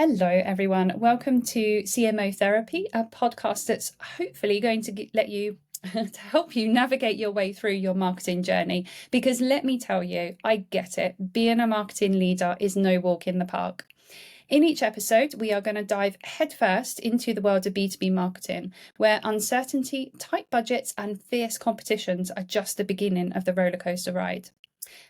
Hello, everyone. Welcome to CMO Therapy, a podcast that's hopefully going to let you to help you navigate your way through your marketing journey. Because let me tell you, I get it. Being a marketing leader is no walk in the park. In each episode, we are going to dive headfirst into the world of B2B marketing, where uncertainty, tight budgets, and fierce competitions are just the beginning of the rollercoaster ride.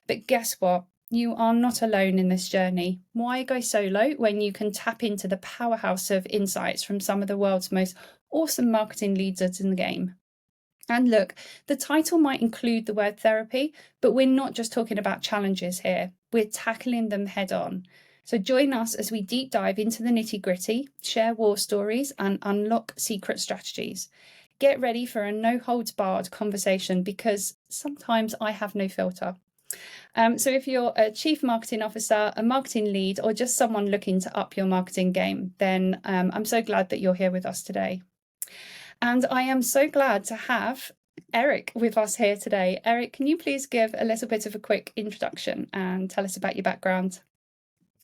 But guess what? You are not alone in this journey. Why go solo when you can tap into the powerhouse of insights from some of the world's most awesome marketing leaders in the game? And look, the title might include the word therapy, but we're not just talking about challenges here. We're tackling them head on. So join us as we deep dive into the nitty-gritty, share war stories, and unlock secret strategies. Get ready for a no-holds-barred conversation because sometimes I have no filter. So if you're a chief marketing officer, a marketing lead, or just someone looking to up your marketing game, then I'm so glad that you're here with us today. And I am so glad to have Eric with us here today. Eric, can you please give a little bit of a quick introduction and tell us about your background?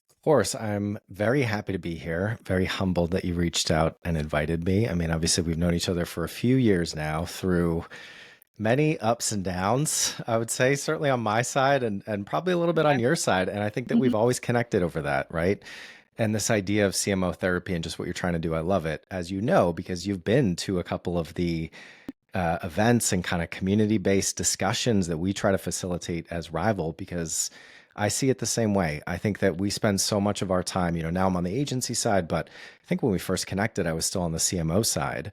Of course, I'm very happy to be here. Very humbled that you reached out and invited me. I mean, obviously, we've known each other for a few years now through many ups and downs, I would say, certainly on my side and probably a little bit on Yeah. your side. And I think that we've always connected over that, right? And this idea of CMO therapy and just what you're trying to do, I love it, as you know, because you've been to a couple of the events and kind of community-based discussions that we try to facilitate as Rival, because I see it the same way. I think that we spend so much of our time, now I'm on the agency side, but I think when we first connected, I was still on the CMO side.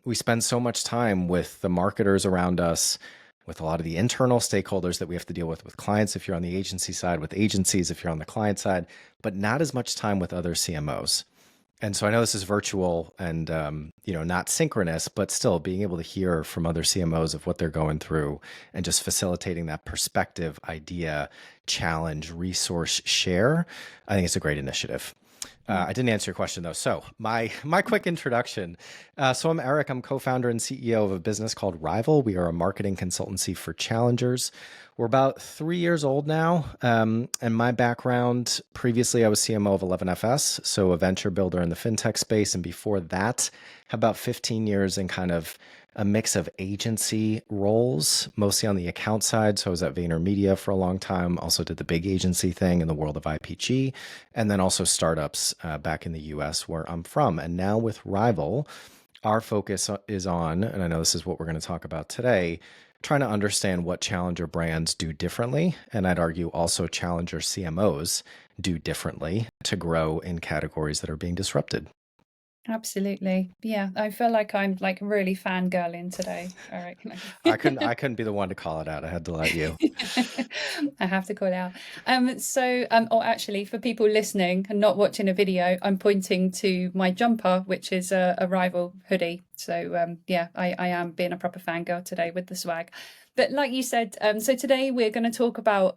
We spend so much time with the marketers around us, with a lot of the internal stakeholders that we have to deal with clients if you're on the agency side, with agencies if you're on the client side, but not as much time with other CMOs. And so I know this is virtual and not synchronous, but still being able to hear from other CMOs of what they're going through and just facilitating that perspective, idea, challenge, resource share, I think it's a great initiative. I didn't answer your question though. So my quick introduction. So I'm Eric. I'm co-founder and CEO of a business called Rival. We are a marketing consultancy for challengers. We're about 3 years old now. And my background, previously I was CMO of 11FS, so a venture builder in the fintech space. And before that, about 15 years in kind of a mix of agency roles, mostly on the account side. So I was at VaynerMedia for a long time, also did the big agency thing in the world of IPG, and then also startups back in the US where I'm from. And now with Rival, our focus is on, and I know this is what we're going to talk about today, trying to understand what challenger brands do differently. And I'd argue also challenger CMOs do differently to grow in categories that are being disrupted. Absolutely. Yeah, I feel like I'm like really fangirling today, Eric. I couldn't be the one to call it out. I had to let you. I have to call it out. Or actually, for people listening and not watching a video, I'm pointing to my jumper, which is a Rival hoodie. So yeah, I am being a proper fangirl today with the swag. But like you said, so today we're going to talk about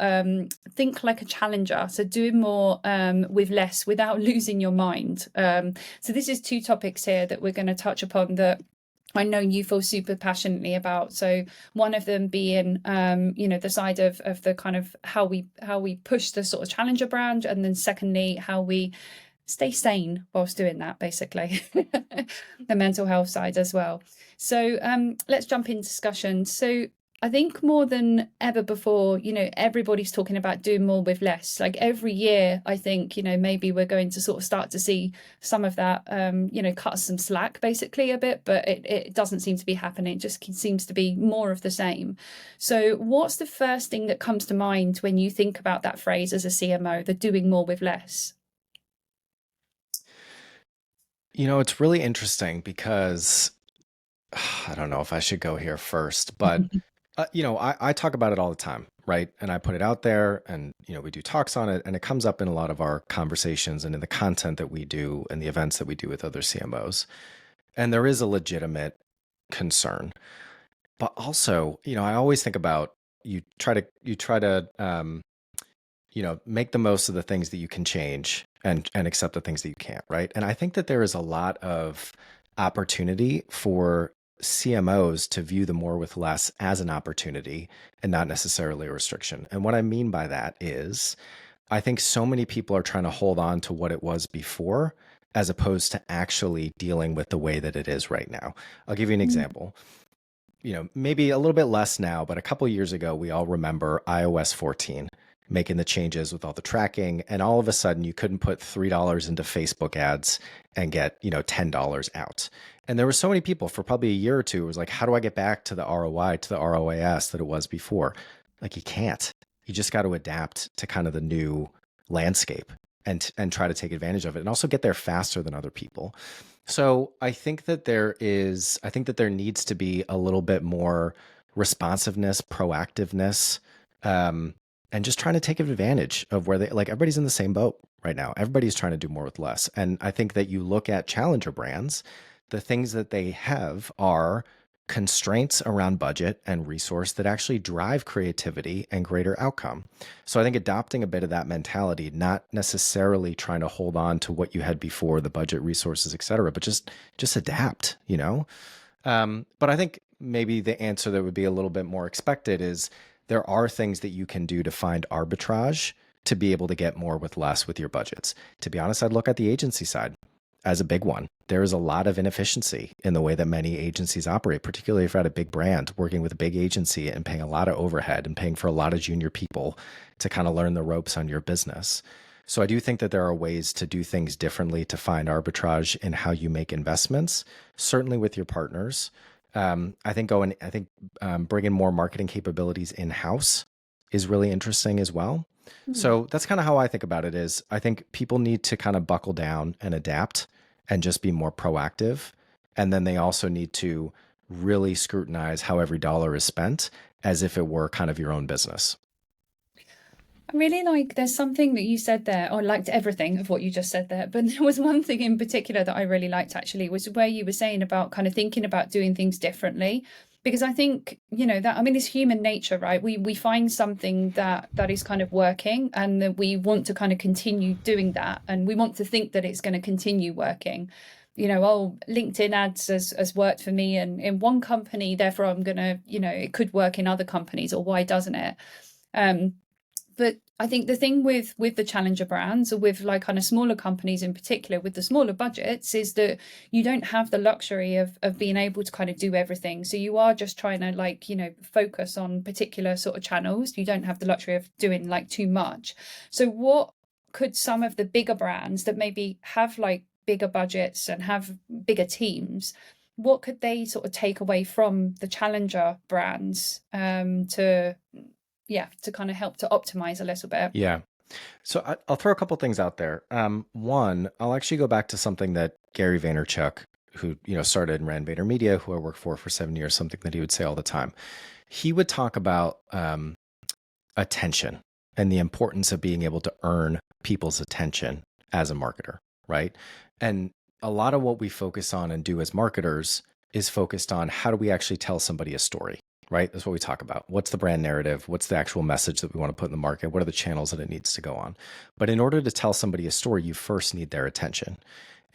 think like a challenger. So doing more with less without losing your mind. So this is two topics here that we're going to touch upon that I know you feel super passionately about. So one of them being, the side of the kind of how we push the sort of challenger brand, and then secondly, how we stay sane whilst doing that, basically, the mental health side as well. So let's jump in discussion. So I think more than ever before, everybody's talking about doing more with less. Like every year, I think, maybe we're going to sort of start to see some of that, cut some slack basically a bit, but it doesn't seem to be happening. It just seems to be more of the same. So what's the first thing that comes to mind when you think about that phrase as a CMO, the doing more with less? It's really interesting because I don't know if I should go here first, but I talk about it all the time, right? And I put it out there and, we do talks on it and it comes up in a lot of our conversations and in the content that we do and the events that we do with other CMOs. And there is a legitimate concern, but also, I always think about you try to make the most of the things that you can change and accept the things that you can't, right? And I think that there is a lot of opportunity for CMOs to view the more with less as an opportunity and not necessarily a restriction. And what I mean by that is, I think so many people are trying to hold on to what it was before as opposed to actually dealing with the way that it is right now. I'll give you an Mm. example. Maybe a little bit less now, but a couple years ago, we all remember iOS 14 making the changes with all the tracking. And all of a sudden, you couldn't put $3 into Facebook ads and get, $10 out. And there were so many people for probably a year or two, it was like, how do I get back to the ROI, to the ROAS that it was before? Like, you can't. You just got to adapt to kind of the new landscape and try to take advantage of it and also get there faster than other people. So I think that there needs to be a little bit more responsiveness, proactiveness, um, and just trying to take advantage of where like everybody's in the same boat right now. Everybody's trying to do more with less. And I think that you look at challenger brands, the things that they have are constraints around budget and resource that actually drive creativity and greater outcome. So I think adopting a bit of that mentality, not necessarily trying to hold on to what you had before, the budget, resources, et cetera, but just adapt, But I think maybe the answer that would be a little bit more expected is there are things that you can do to find arbitrage to be able to get more with less with your budgets. To be honest, I'd look at the agency side as a big one. There is a lot of inefficiency in the way that many agencies operate, particularly if you're at a big brand working with a big agency and paying a lot of overhead and paying for a lot of junior people to kind of learn the ropes on your business. So I do think that there are ways to do things differently to find arbitrage in how you make investments, certainly with your partners. Bringing more marketing capabilities in-house is really interesting as well. Mm. So that's kind of how I think about it is I think people need to kind of buckle down and adapt and just be more proactive. And then they also need to really scrutinize how every dollar is spent as if it were kind of your own business. I really like there's something that you said there. I liked everything of what you just said there, but there was one thing in particular that I really liked actually was where you were saying about kind of thinking about doing things differently. Because I think, that I mean it's human nature, right? We find something that is kind of working and that we want to kind of continue doing that and we want to think that it's going to continue working. LinkedIn ads has worked for me and in one company, therefore I'm gonna, it could work in other companies, or why doesn't it? Um, but I think the thing with the challenger brands or with like kind of smaller companies in particular with the smaller budgets is that you don't have the luxury of being able to kind of do everything. So you are just trying to focus on particular sort of channels. You don't have the luxury of doing like too much. So what could some of the bigger brands that maybe have like bigger budgets and have bigger teams, what could they sort of take away from the challenger brands to kind of help to optimize a little bit? Yeah. So I'll throw a couple things out there. One, I'll actually go back to something that Gary Vaynerchuk, who started and ran VaynerMedia, who I worked for 7 years, something that he would say all the time. He would talk about attention and the importance of being able to earn people's attention as a marketer, right? And a lot of what we focus on and do as marketers is focused on how do we actually tell somebody a story, right? That's what we talk about. What's the brand narrative? What's the actual message that we want to put in the market? What are the channels that it needs to go on? But in order to tell somebody a story, you first need their attention.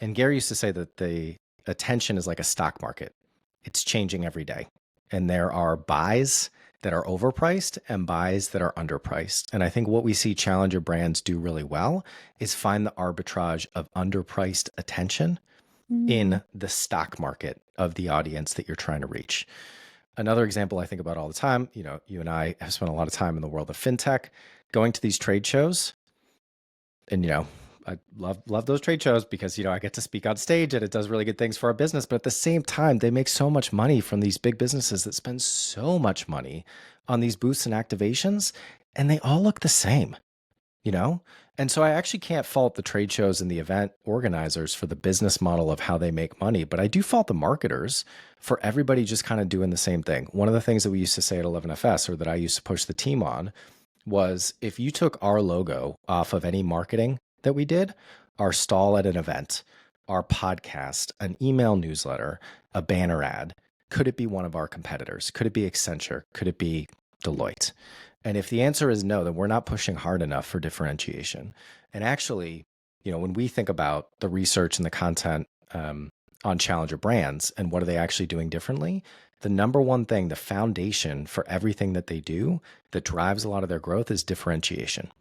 And Gary used to say that the attention is like a stock market. It's changing every day. And there are buys that are overpriced and buys that are underpriced. And I think what we see challenger brands do really well is find the arbitrage of underpriced attention in the stock market of the audience that you're trying to reach. Another example I think about all the time, you and I have spent a lot of time in the world of fintech, going to these trade shows. And, I love those trade shows because, I get to speak on stage and it does really good things for our business. But at the same time, they make so much money from these big businesses that spend so much money on these booths and activations, and they all look the same, And so I actually can't fault the trade shows and the event organizers for the business model of how they make money, but I do fault the marketers for everybody just kind of doing the same thing. One of the things that we used to say at 11FS, or that I used to push the team on, was if you took our logo off of any marketing that we did, our stall at an event, our podcast, an email newsletter, a banner ad, could it be one of our competitors? Could it be Accenture? Could it be Deloitte? And if the answer is no, then we're not pushing hard enough for differentiation. And actually, when we think about the research and the content on challenger brands and what are they actually doing differently, the number one thing, the foundation for everything that they do that drives a lot of their growth is differentiation.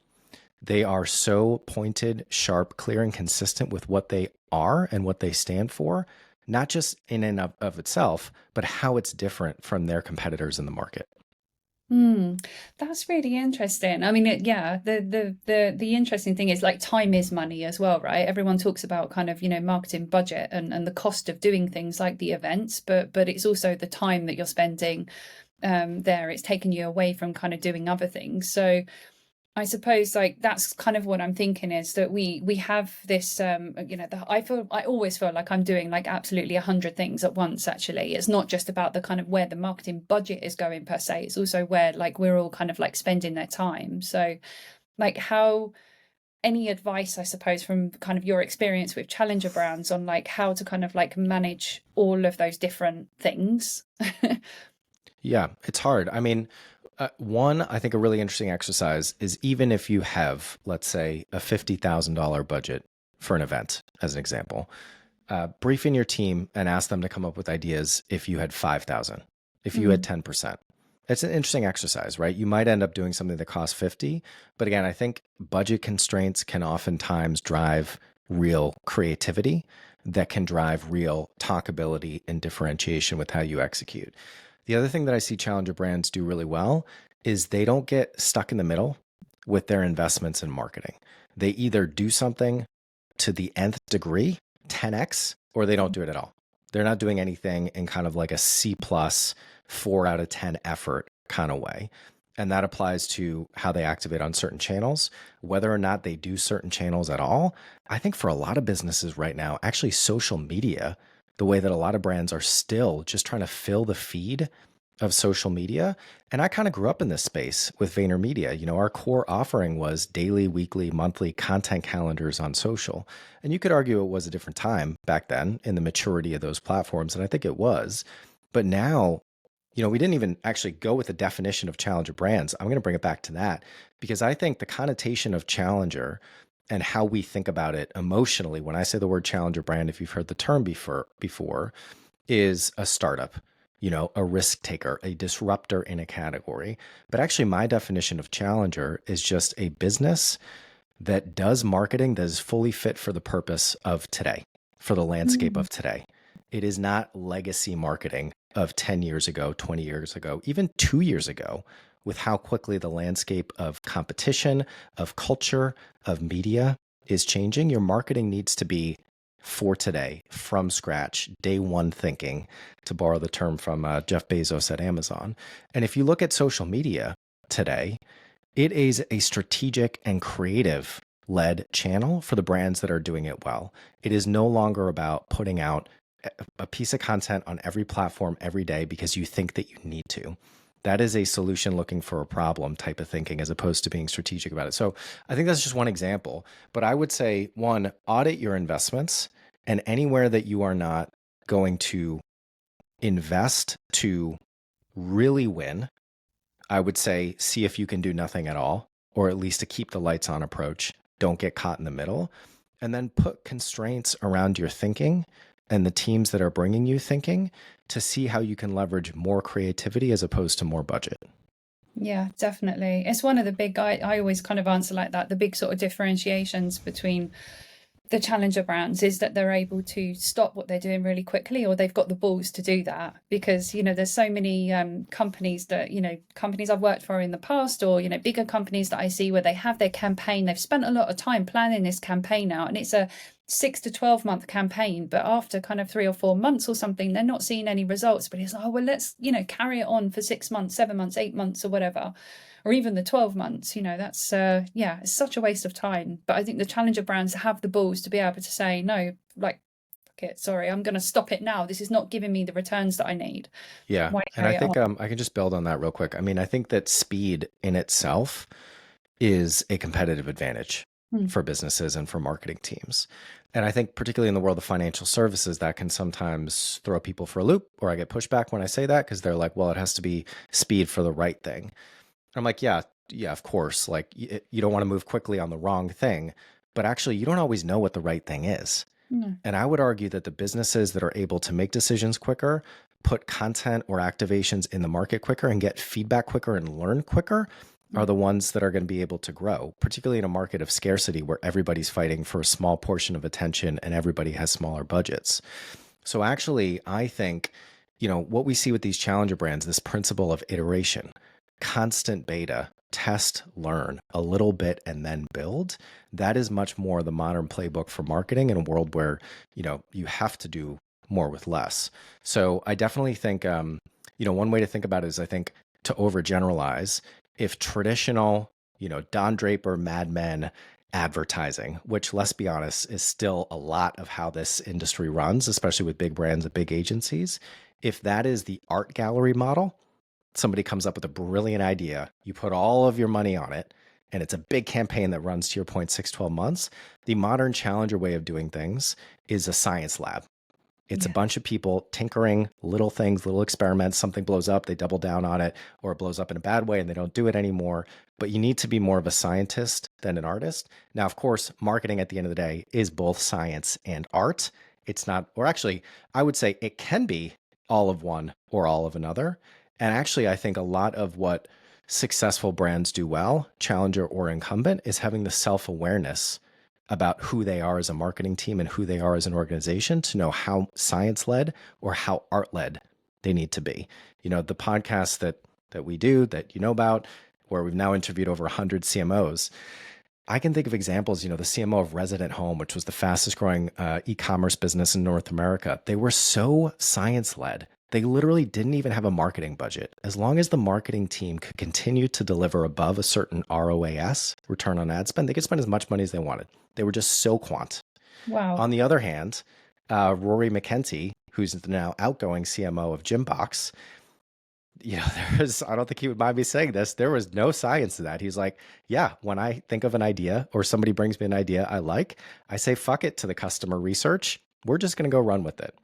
They are so pointed, sharp, clear, and consistent with what they are and what they stand for, not just in and of itself, but how it's different from their competitors in the market. Hmm, that's really interesting. I mean, yeah, the interesting thing is like time is money as well, right? Everyone talks about kind of, marketing budget and the cost of doing things like the events, but it's also the time that you're spending there. It's taking you away from kind of doing other things. So I suppose like that's kind of what I'm thinking is that we have this I always feel like I'm doing like absolutely 100 things at once. Actually, it's not just about the kind of where the marketing budget is going per se, it's also where like we're all kind of like spending their time. So like how any advice, I suppose, from kind of your experience with challenger brands on like how to kind of like manage all of those different things. Yeah, it's hard. I mean, one, I think a really interesting exercise is even if you have, let's say, a $50,000 budget for an event, as an example, briefing your team and ask them to come up with ideas if you had 5,000, if you had Mm, 10%. It's an interesting exercise, right? You might end up doing something that costs 50, but again, I think budget constraints can oftentimes drive real creativity that can drive real talkability and differentiation with how you execute. The other thing that I see challenger brands do really well is they don't get stuck in the middle with their investments in marketing. They either do something to the nth degree, 10x, or they don't do it at all. They're not doing anything in kind of like a C plus 4 out of 10 effort kind of way. And that applies to how they activate on certain channels, whether or not they do certain channels at all. I think for a lot of businesses right now, actually social media, the way that a lot of brands are still just trying to fill the feed of social media. And I kind of grew up in this space with VaynerMedia. You know, our core offering was daily, weekly, monthly content calendars on social. And you could argue it was a different time back then in the maturity of those platforms. And I think it was. But now, we didn't even actually go with the definition of challenger brands. I'm going to bring it back to that because I think the connotation of challenger and how we think about it emotionally, when I say the word challenger brand, if you've heard the term before, is a startup, a risk taker, a disruptor in a category. But actually, my definition of challenger is just a business that does marketing that is fully fit for the purpose of today, for the landscape mm, of today. It is not legacy marketing of 10 years ago, 20 years ago, even 2 years ago, with how quickly the landscape of competition, of culture, of media is changing. Your marketing needs to be for today, from scratch, day one thinking, to borrow the term from Jeff Bezos at Amazon. And if you look at social media today, it is a strategic and creative led channel for the brands that are doing it well. It is no longer about putting out a piece of content on every platform every day because you think that you need to. That is a solution looking for a problem type of thinking as opposed to being strategic about it. So I think that's just one example. But I would say, one, audit your investments, and anywhere that you are not going to invest to really win, I would say see if you can do nothing at all, or at least to keep the lights on approach. Don't get caught in the middle. And then put constraints around your thinking and the teams that are bringing you thinking to see how you can leverage more creativity as opposed to more budget. yeah, definitely. It's one of the big, I always kind of answer like that. The big sort of differentiations between the challenger brands is that they're able to stop what they're doing really quickly, or they've got the balls to do that. Because there's so many companies that companies I've worked for in the past, or bigger companies that I see where they have their campaign, they've spent a lot of time planning this campaign out, and it's a 6 to 12 month campaign, but after kind of 3 or 4 months or something, they're not seeing any results. But it's like, oh well, let's carry it on for 6 months, 7 months, 8 months, or whatever, or even the 12 months. That's yeah, it's such a waste of time. But I think the challenger brands have the balls to be able to say no, like, fuck it, sorry, I'm going to stop it now, this is not giving me the returns that I need. Yeah. Why And I carry it on? think I can just build on that real quick. I mean, I think that speed in itself is a competitive advantage Hmm. for businesses and for marketing teams. And I think particularly in the world of financial services, that can sometimes throw people for a loop, or I get pushback when I say that because they're like, well, it has to be speed for the right thing. I'm like, yeah, yeah, of course. Like you don't want to move quickly on the wrong thing, but actually you don't always know what the right thing is. No. And I would argue that the businesses that are able to make decisions quicker, put content or activations in the market quicker and get feedback quicker and learn quicker are the ones that are going to be able to grow, particularly in a market of scarcity where everybody's fighting for a small portion of attention and everybody has smaller budgets. So actually, I think, what we see with these challenger brands, this principle of iteration, constant beta, test, learn a little bit, and then build, that is much more the modern playbook for marketing in a world where, you have to do more with less. So I definitely think, one way to think about it is I think to overgeneralize, if traditional, Don Draper, Mad Men advertising, which let's be honest, is still a lot of how this industry runs, especially with big brands and big agencies. If that is the art gallery model, somebody comes up with a brilliant idea, you put all of your money on it, and it's a big campaign that runs, to your point, 6-12 months. The modern challenger way of doing things is a science lab. It's a bunch of people tinkering little things, little experiments. Something blows up, they double down on it, or it blows up in a bad way and they don't do it anymore. But you need to be more of a scientist than an artist. Now, of course, marketing at the end of the day is both science and art. It's not, or actually, I would say it can be all of one or all of another. And actually, I think a lot of what successful brands do well, challenger or incumbent, is having the self-awareness about who they are as a marketing team and who they are as an organization to know how science-led or how art-led they need to be. The podcast that we do, that you know about, where we've now interviewed over 100 CMOs, I can think of examples, the CMO of Resident Home, which was the fastest growing e-commerce business in North America. They were so science-led. They literally didn't even have a marketing budget. As long as the marketing team could continue to deliver above a certain ROAS, return on ad spend, they could spend as much money as they wanted. They were just so quant. Wow. On the other hand, Rory McKenty, who's the now outgoing CMO of Gymbox, I don't think he would mind me saying this, there was no science to that. He's like, yeah, when I think of an idea or somebody brings me an idea I say, fuck it to the customer research. We're just going to go run with it.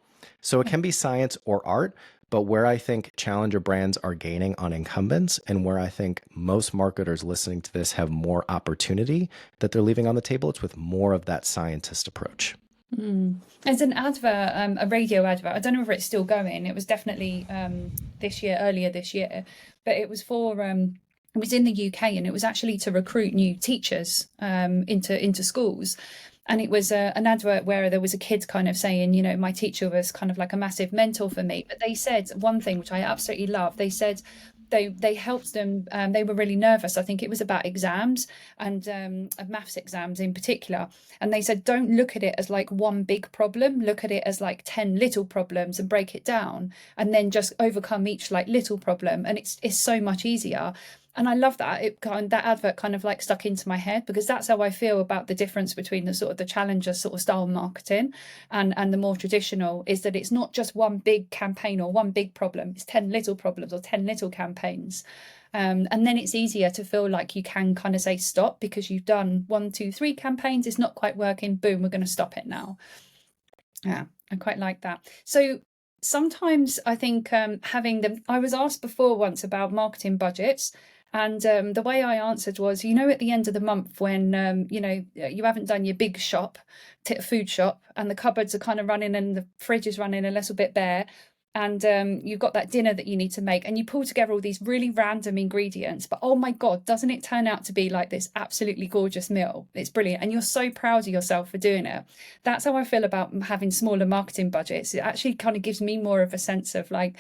So it can be science or art, but where I think challenger brands are gaining on incumbents and where I think most marketers listening to this have more opportunity that they're leaving on the table, it's with more of that scientist approach. There's an advert, a radio advert. I don't know if it's still going. It was definitely earlier this year, but it was for it was in the UK, and it was actually to recruit new teachers into schools. And it was an advert where there was a kid kind of saying, my teacher was kind of like a massive mentor for me. But they said one thing, which I absolutely love. They said they helped them. They were really nervous. I think it was about exams and maths exams in particular. And they said, don't look at it as like one big problem. Look at it as like 10 little problems and break it down, and then just overcome each like little problem. And it's so much easier. And I love that. That advert kind of like stuck into my head, because that's how I feel about the difference between the sort of the challenger sort of style marketing and the more traditional, is that it's not just one big campaign or one big problem. It's 10 little problems or 10 little campaigns. And then it's easier to feel like you can kind of say stop, because you've done 1, 2, 3 campaigns. It's not quite working. Boom, we're going to stop it now. Yeah, I quite like that. So sometimes I think I was asked before once about marketing budgets. And the way I answered was, at the end of the month when, you haven't done your big food shop, and the cupboards are kind of running and the fridge is running a little bit bare, and you've got that dinner that you need to make, and you pull together all these really random ingredients, but oh my God, doesn't it turn out to be like this absolutely gorgeous meal? It's brilliant. And you're so proud of yourself for doing it. That's how I feel about having smaller marketing budgets. It actually kind of gives me more of a sense of like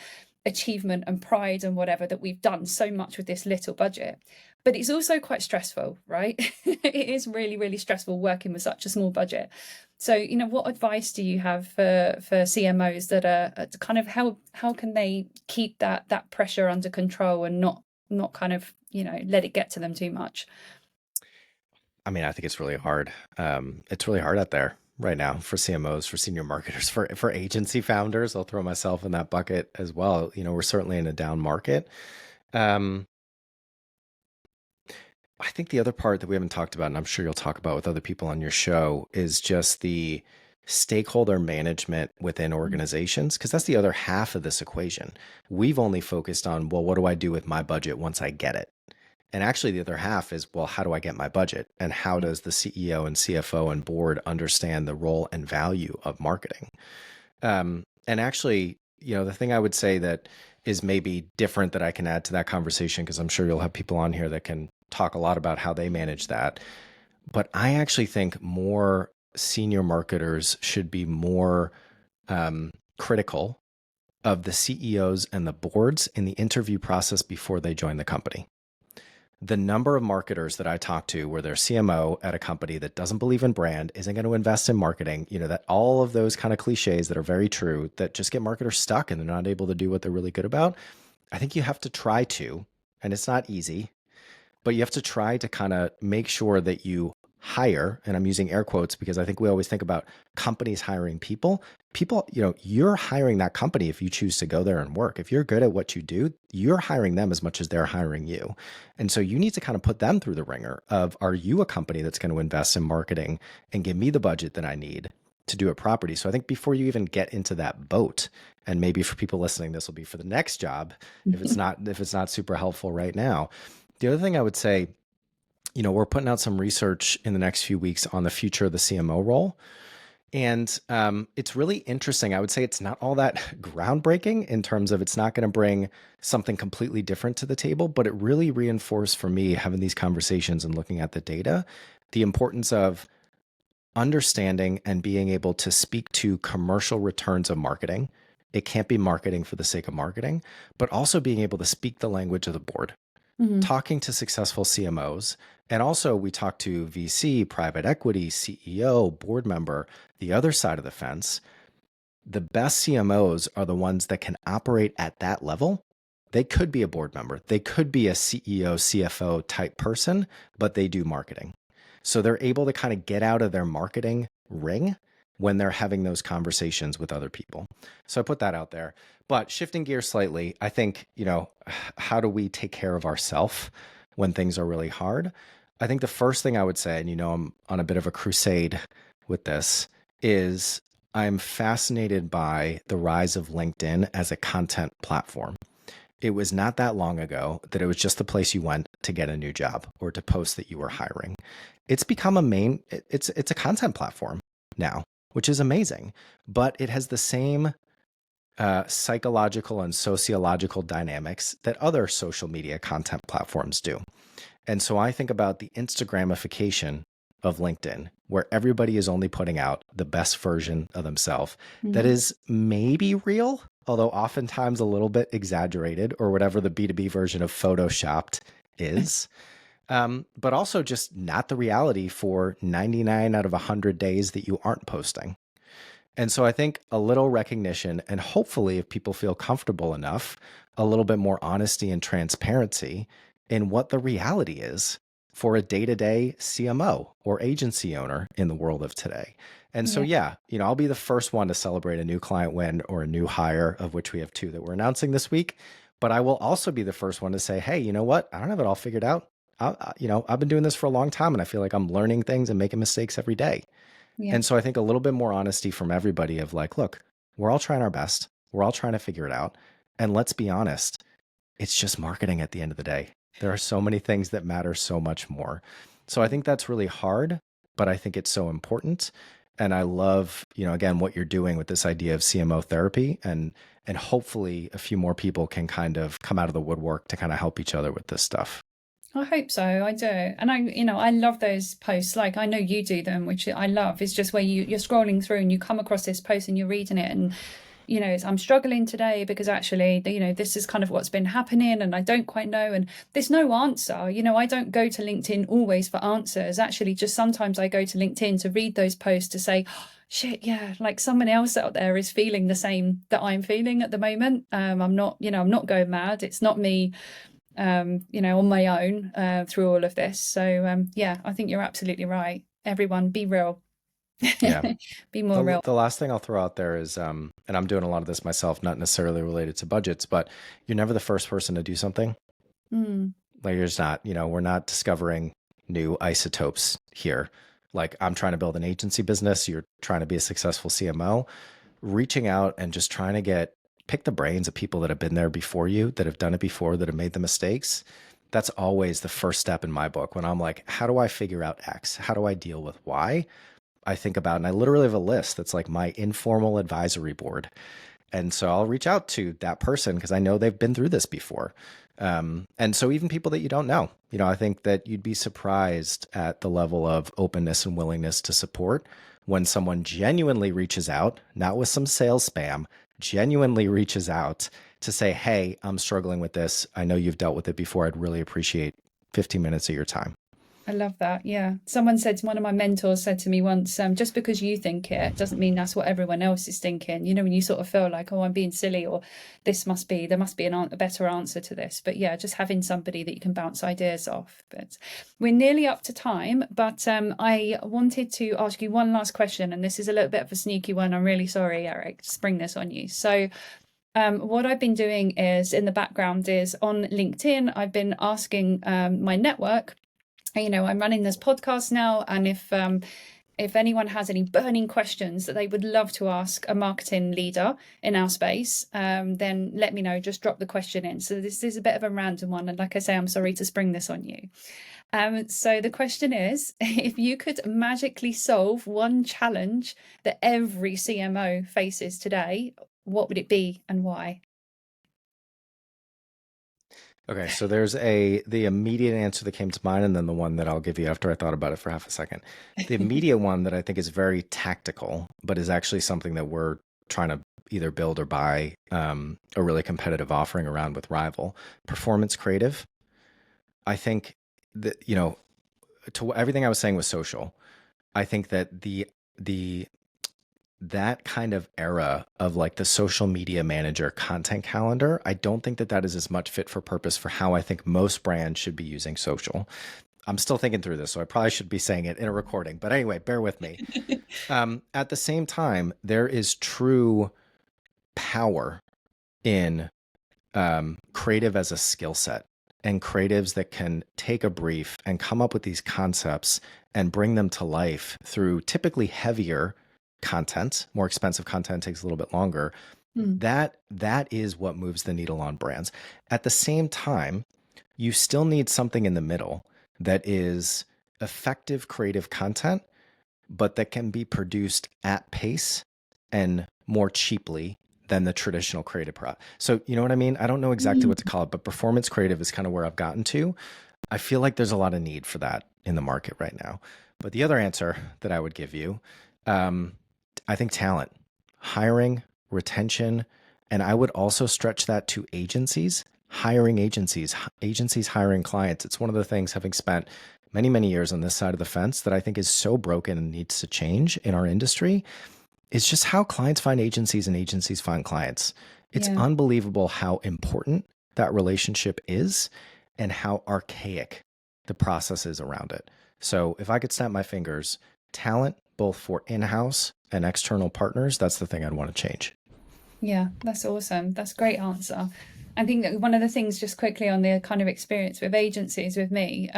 achievement and pride and whatever, that we've done so much with this little budget. But it's also quite stressful, right? It is really, really stressful working with such a small budget. So, what advice do you have for CMOs that are kind of how can they keep that pressure under control and not kind of, let it get to them too much? I mean, I think it's really hard. It's really hard out there right now for CMOs, for senior marketers, for agency founders. I'll throw myself in that bucket as well. We're certainly in a down market. I think the other part that we haven't talked about, and I'm sure you'll talk about with other people on your show, is just the stakeholder management within organizations, because that's the other half of this equation. We've only focused on, well, what do I do with my budget once I get it? And actually the other half is, well, how do I get my budget? And how does the CEO and CFO and board understand the role and value of marketing? And actually, the thing I would say that is maybe different that I can add to that conversation, because I'm sure you'll have people on here that can talk a lot about how they manage that. But I actually think more senior marketers should be more critical of the CEOs and the boards in the interview process before they join the company. The number of marketers that I talk to where their CMO at a company that doesn't believe in brand, isn't going to invest in marketing, that all of those kind of cliches that are very true that just get marketers stuck and they're not able to do what they're really good about. I think you have to try to, and it's not easy, but you have to try to kind of make sure that you hire, and I'm using air quotes because I think we always think about companies hiring people. People, you're hiring that company if you choose to go there and work. If you're good at what you do, you're hiring them as much as they're hiring you. And so you need to kind of put them through the ringer of, are you a company that's going to invest in marketing and give me the budget that I need to do it properly? So I think before you even get into that boat, and maybe for people listening, this will be for the next job, if it's not super helpful right now. The other thing I would say, we're putting out some research in the next few weeks on the future of the CMO role. And it's really interesting. I would say it's not all that groundbreaking in terms of it's not going to bring something completely different to the table, but it really reinforced for me having these conversations and looking at the data, the importance of understanding and being able to speak to commercial returns of marketing. It can't be marketing for the sake of marketing, but also being able to speak the language of the board. Talking to successful CMOs. And also we talk to VC, private equity, CEO, board member, the other side of the fence. The best CMOs are the ones that can operate at that level. They could be a board member. They could be a CEO, CFO type person, but they do marketing. So they're able to kind of get out of their marketing ring when they're having those conversations with other people. So I put that out there. But shifting gears slightly, I think, how do we take care of ourselves when things are really hard? I think the first thing I would say, and I'm on a bit of a crusade with this, is I'm fascinated by the rise of LinkedIn as a content platform. It was not that long ago that it was just the place you went to get a new job or to post that you were hiring. It's become it's a content platform now, which is amazing, but it has the same psychological and sociological dynamics that other social media content platforms do. And so I think about the Instagramification of LinkedIn, where everybody is only putting out the best version of themselves that is maybe real, although oftentimes a little bit exaggerated, or whatever the B2B version of Photoshopped is. But also just not the reality for 99 out of 100 days that you aren't posting. And so I think a little recognition, and hopefully if people feel comfortable enough, a little bit more honesty and transparency in what the reality is for a day-to-day CMO or agency owner in the world of today. And so, I'll be the first one to celebrate a new client win or a new hire, of which we have 2 that we're announcing this week. But I will also be the first one to say, hey, you know what? I don't have it all figured out. I've been doing this for a long time, and I feel like I'm learning things and making mistakes every day. Yeah. And so I think a little bit more honesty from everybody of like, look, we're all trying our best. We're all trying to figure it out. And let's be honest, it's just marketing at the end of the day. There are so many things that matter so much more. So I think that's really hard, but I think it's so important. And I love, again, what you're doing with this idea of CMO therapy, and hopefully a few more people can kind of come out of the woodwork to kind of help each other with this stuff. I hope so. I do. And I love those posts. Like, I know you do them, which I love. It's just where you're scrolling through and you come across this post and you're reading it, and I'm struggling today because actually, this is kind of what's been happening and I don't quite know. And there's no answer. I don't go to LinkedIn always for answers. Actually, just sometimes I go to LinkedIn to read those posts to say, oh, shit, yeah, like someone else out there is feeling the same that I'm feeling at the moment. I'm not going mad. It's not me, on my own through all of this. So, I think you're absolutely right. Everyone, be real. Yeah. Be more real. The last thing I'll throw out there is, and I'm doing a lot of this myself, not necessarily related to budgets, but you're never the first person to do something. Like, you're just not, we're not discovering new isotopes here. Like, I'm trying to build an agency business. You're trying to be a successful CMO, reaching out and just trying to pick the brains of people that have been there before you, that have done it before, that have made the mistakes. That's always the first step in my book. When I'm like, how do I figure out X? How do I deal with Y? I think about, and I literally have a list that's like my informal advisory board. And so I'll reach out to that person because I know they've been through this before. And so even people that you don't know, I think that you'd be surprised at the level of openness and willingness to support when someone genuinely reaches out, not with some sales spam, genuinely reaches out to say, hey, I'm struggling with this. I know you've dealt with it before. I'd really appreciate 15 minutes of your time. I love that. Yeah. One of my mentors said to me once, just because you think it doesn't mean that's what everyone else is thinking. When you sort of feel like, oh, I'm being silly, or there must be a better answer to this. But yeah, just having somebody that you can bounce ideas off. But we're nearly up to time, but I wanted to ask you one last question. And this is a little bit of a sneaky one. I'm really sorry, Eric, to spring this on you. So what I've been doing is in the background is on LinkedIn, I've been asking my network, I'm running this podcast now, and if anyone has any burning questions that they would love to ask a marketing leader in our space, then let me know. Just drop the question in. So this is a bit of a random one, and like I say, I'm sorry to spring this on you. So the question is, if you could magically solve one challenge that every CMO faces today, what would it be and why? Okay, so there's the immediate answer that came to mind, and then the one that I'll give you after I thought about it for half a second. The immediate one that I think is very tactical, but is actually something that we're trying to either build or buy a really competitive offering around with Rival. Performance creative. I think that, to everything I was saying with social, I think that that kind of era of like the social media manager content calendar, I don't think that is as much fit for purpose for how I think most brands should be using social. I'm still thinking through this, so I probably should be saying it in a recording. But anyway, bear with me. At the same time, there is true power in creative as a skill set, and creatives that can take a brief and come up with these concepts and bring them to life through typically heavier content. More expensive content takes a little bit longer. That is what moves the needle on brands. At the same time, you still need something in the middle that is effective creative content, but that can be produced at pace and more cheaply than the traditional creative So you know what I mean? I don't know exactly what to call it, but performance creative is kind of where I've gotten to. I feel like there's a lot of need for that in the market right now. But the other answer that I would give you, I think talent, hiring, retention, and I would also stretch that to agencies, hiring agencies hiring clients. It's one of the things, having spent many, many years on this side of the fence, that I think is so broken and needs to change in our industry. It's just how clients find agencies and agencies find clients. It's unbelievable how important that relationship is and how archaic the process is around it. So if I could snap my fingers, talent, both for in-house and external partners, that's the thing I'd want to change. Yeah, that's awesome. That's a great answer. I think that one of the things, just quickly on the kind of experience with agencies with me,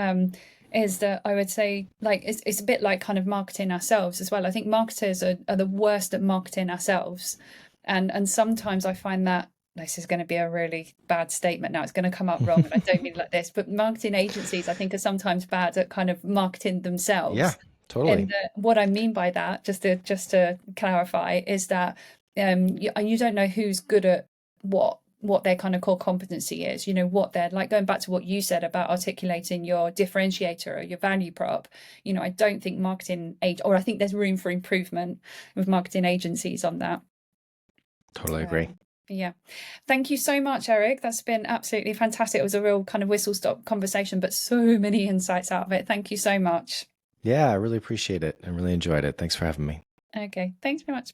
is that I would say, like, it's a bit like kind of marketing ourselves as well. I think marketers are the worst at marketing ourselves. And sometimes I find that, this is going to be a really bad statement now, it's going to come out wrong, and I don't mean it like this, but marketing agencies, I think, are sometimes bad at kind of marketing themselves. Yeah, totally. And what I mean by that, just to clarify, is that you don't know who's good at what their kind of core competency is, what they're like, going back to what you said about articulating your differentiator or your value prop. I don't think I think there's room for improvement with marketing agencies on that. Totally agree. Yeah. Thank you so much, Eric. That's been absolutely fantastic. It was a real kind of whistle stop conversation, but so many insights out of it. Thank you so much. Yeah, I really appreciate it. I really enjoyed it. Thanks for having me. Okay. Thanks very much.